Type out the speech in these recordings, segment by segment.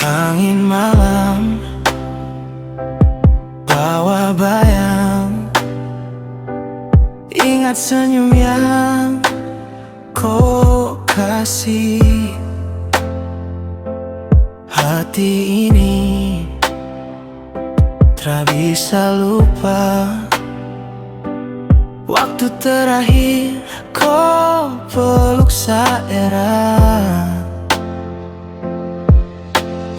Angin malam bawa bayang, ingat senyum yang kau kasih. Hati ini tak bisa lupa waktu terakhir kau peluk saya.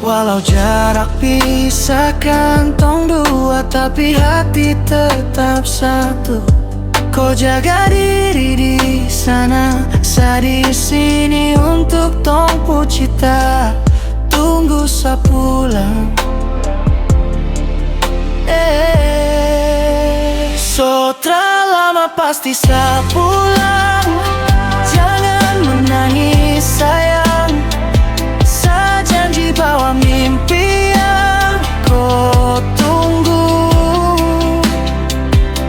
Walau jarak pisahkan tong dua, tapi hati tetap satu. Kau jaga diri di sana, saya di sini untuk tong pucita. Tunggu sa pulang. Sotra lama pasti sa pulang. Jangan menangis sayang, saya janji bawa mimpi yang kau tunggu.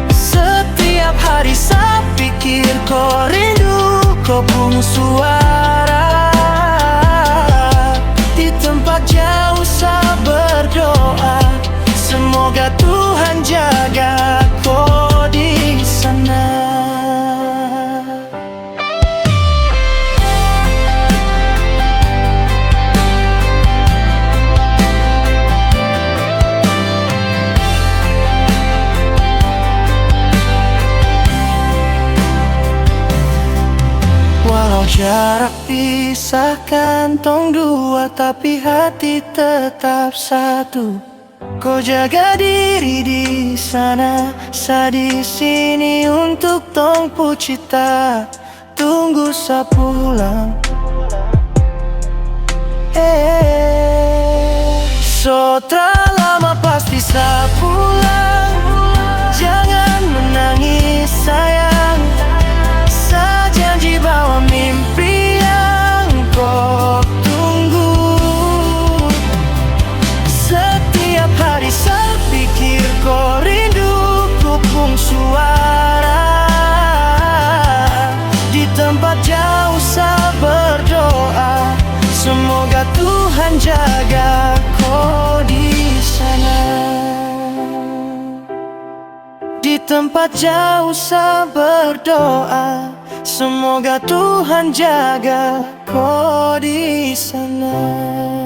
Setiap hari saya pikir kau rindu, kau pun suara. Di tempat jauh saya berdoa, semoga Tuhan jaga kau di sana. Walau jarak pisahkan tong dua, tapi hati tetap satu. Kau jaga diri di sana, saya di sini untuk tong pucita. Tunggu sa pulang. Sotra lama pasti sa pulang. Jangan menangis sayang, saya janji bawa mimpi yang kau tunggu. Setiap hari saya pikir kau rindu, ku pun suara. Di tempat jauh saya berdoa, semoga Tuhan jaga kau di sana. Di tempat jauh saya berdoa, semoga Tuhan jaga kau di sana.